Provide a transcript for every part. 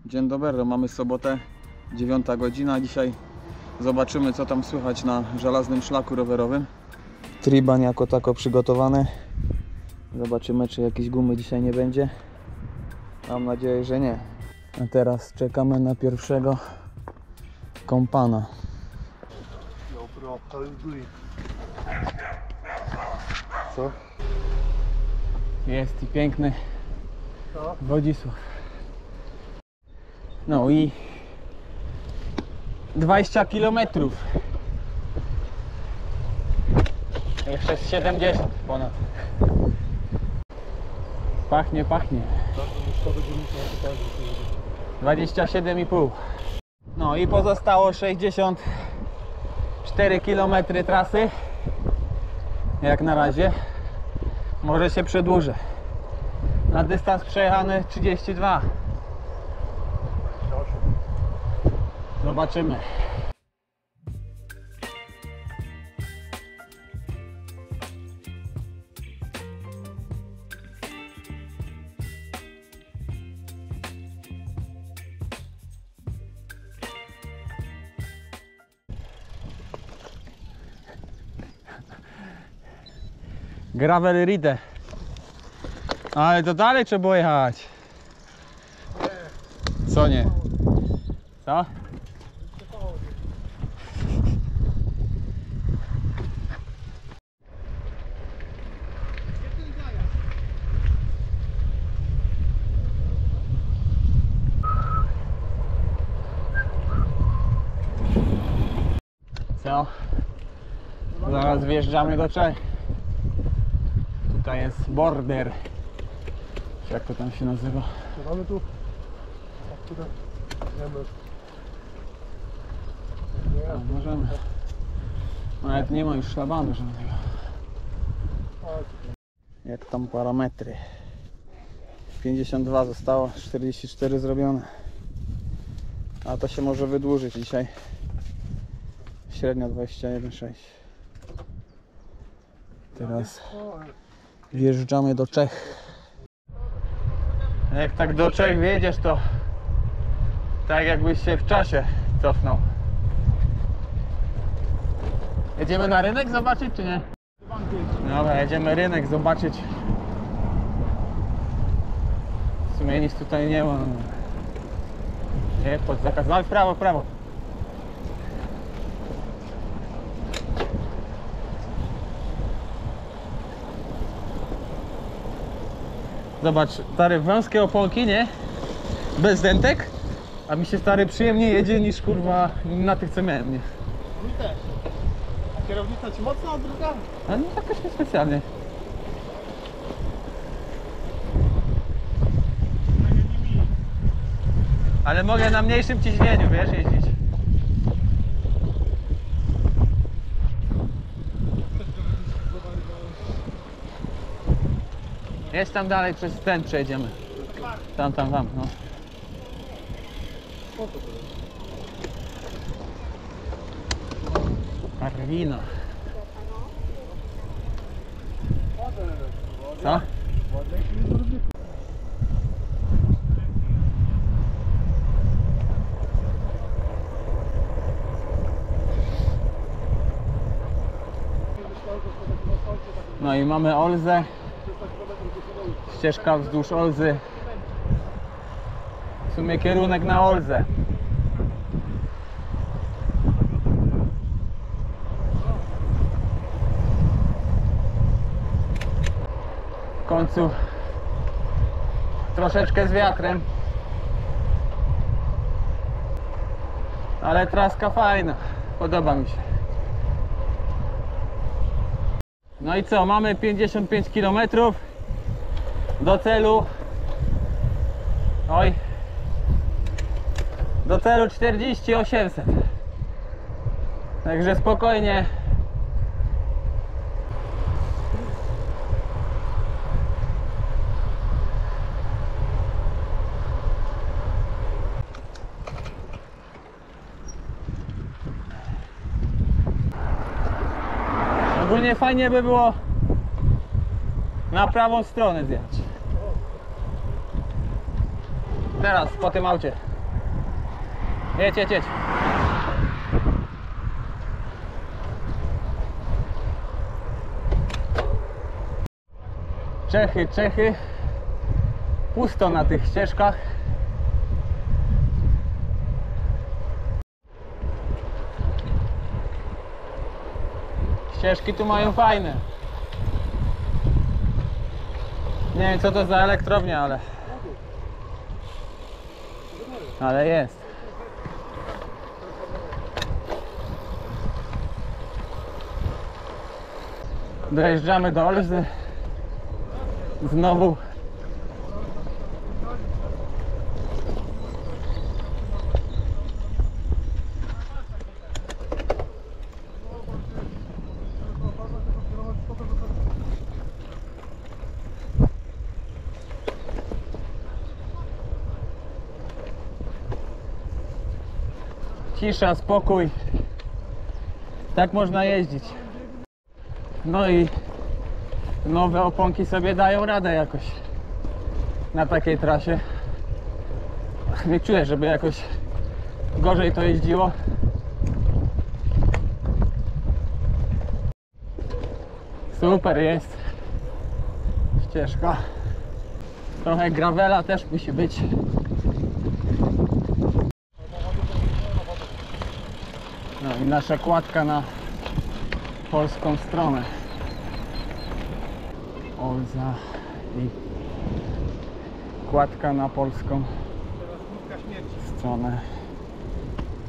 Dzień dobry, mamy sobotę, 9 godzina. Dzisiaj zobaczymy, co tam słychać na żelaznym szlaku rowerowym. Triban jako tako przygotowany. Zobaczymy, czy jakieś gumy dzisiaj nie będzie. Mam nadzieję, że nie. A teraz czekamy na pierwszego kompana. Yo bro, how you doing? Co? Jest i piękny Co? Wodzisław. No i 20 km. Jeszcze z 70 ponad. Pachnie, pachnie. 27,5. No i pozostało 64 km trasy. Jak na razie. Może się przedłuży. Na dystans przejechany 32. Zobaczymy. Gravel Ride. Ale to dalej trzeba było jechać. Co nie? Co? Co? Zaraz wjeżdżamy do Czech. Tutaj jest border. Jak to tam się nazywa? Mamy tu. Tutaj. A, możemy. Nawet nie ma już szlabanu żadnego. Jak tam parametry? 52 zostało, 44 zrobione. A to się może wydłużyć dzisiaj. Średnio 21,6. Teraz wjeżdżamy do Czech. Jak tak do Czech wjedziesz, to tak jakbyś się w czasie cofnął. Jedziemy na rynek zobaczyć, czy nie? Dobra, jedziemy rynek zobaczyć. W sumie nic tutaj nie ma. Nie, pod zakaz. No, w prawo, w prawo. Zobacz, stary, wąskie opolki, nie? Bez dentek. A mi się, stary, przyjemnie jedzie niż kurwa na tych, co miałem, nie? Mi też. A kierownica ci mocno odrucha? A no jakoś nie specjalnie. Ale mogę na mniejszym ciśnieniu, wiesz, jeździć. Jest tam dalej, przez ten przejdziemy. Tam, no. Karwina. Co? No i mamy Olzę. Ścieżka wzdłuż Olzy. W sumie kierunek na Olzę. W końcu troszeczkę z wiatrem. Ale traska fajna. Podoba mi się. No i co? Mamy 55 km do celu. Oj. Do celu 4800. Także spokojnie. Ogólnie fajnie by było na prawą stronę zjechać. Teraz, po tym aucie. Jedź, jedź, jedź. Czechy, Czechy. Pusto na tych ścieżkach. Ścieżki tu mają fajne. Nie wiem co to za elektrownia, ale jest. Dojeżdżamy do Olzy. Znowu. Cisza, spokój. Tak można jeździć. No i nowe oponki sobie dają radę jakoś na takiej trasie. Nie czuję, żeby jakoś gorzej to jeździło. Super jest ścieżka. Trochę gravela też musi być. No i nasza kładka na polską stronę. Olza i kładka na polską stronę.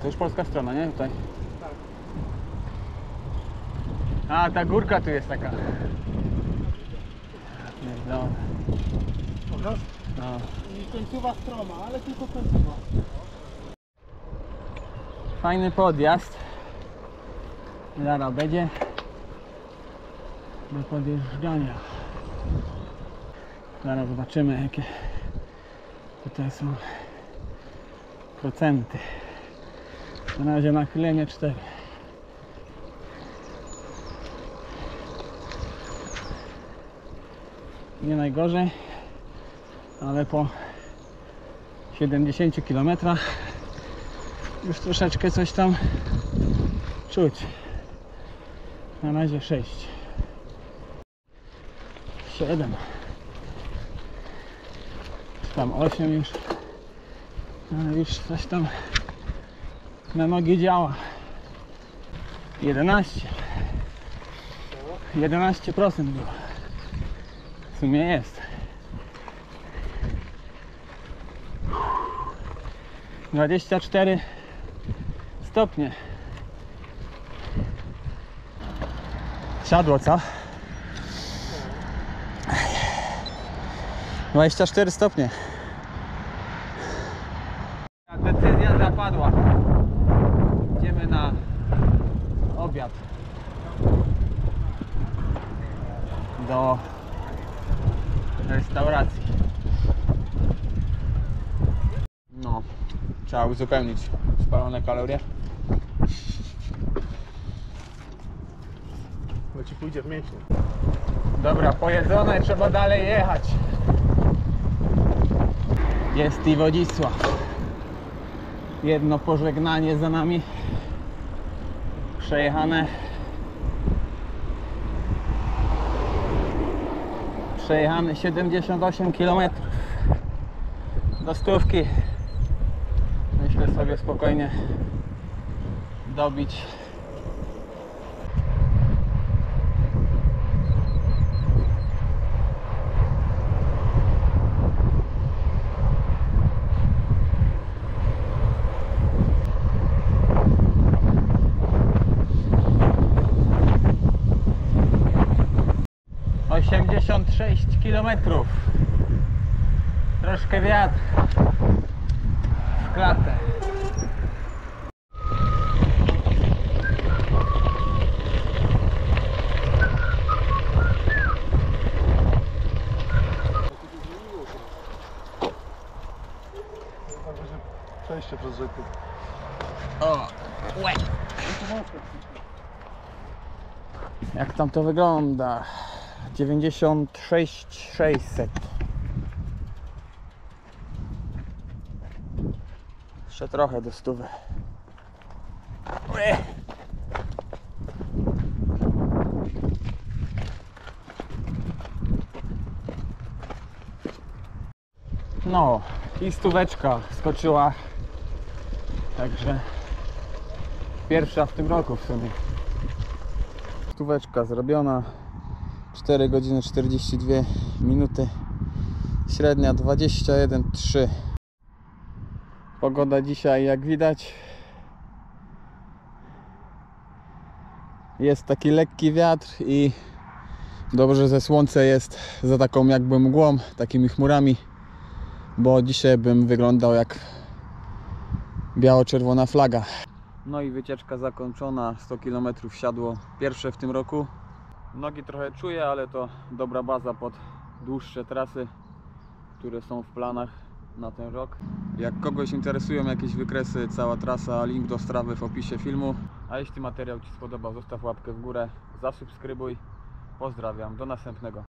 To już polska strona, nie? Tutaj. A, ta górka tu jest taka. No. No. I końcowa stroma, ale tylko końcowa. Fajny podjazd. Zaraz będzie do podjeżdżania. Zaraz zobaczymy jakie tutaj są procenty. Na razie nachylenie 4. Nie najgorzej, ale po 70 km już troszeczkę coś tam czuć. Na razie 6, 7, czy tam 8 już, ale już coś tam na nogi działa. 11% było. W sumie jest. 24 stopnie. Siadło, co? 24 stopnie. Decyzja zapadła. Idziemy na obiad. Do restauracji. No, trzeba uzupełnić spalone kalorie. Bo ci pójdzie w mięśnie. Dobra, pojedzone, trzeba dalej jechać. Jest i Wodzisław. Jedno pożegnanie za nami. Przejechane. Przejechane 78 km do 100. Myślę sobie spokojnie dobić. Osiemdziesiąt 6 km. Troszkę wiatr w klatę. Przejście przez rzekę. O, łe. Jak tam to wygląda? 96 600. Jeszcze trochę do 100. No i 100 skoczyła. Także pierwsza w tym roku w sumie. 100 zrobiona. 4 godziny 42 minuty. Średnia 21,3. Pogoda dzisiaj, jak widać, jest taki lekki wiatr i dobrze, że słońce jest za taką jakby mgłą, takimi chmurami, bo dzisiaj bym wyglądał jak biało-czerwona flaga. No i wycieczka zakończona, 100 km siadło, pierwsze w tym roku. Nogi trochę czuję, ale to dobra baza pod dłuższe trasy, które są w planach na ten rok. Jak kogoś interesują jakieś wykresy, cała trasa, link do Strawy w opisie filmu. A jeśli materiał Ci spodobał, zostaw łapkę w górę, zasubskrybuj. Pozdrawiam, do następnego.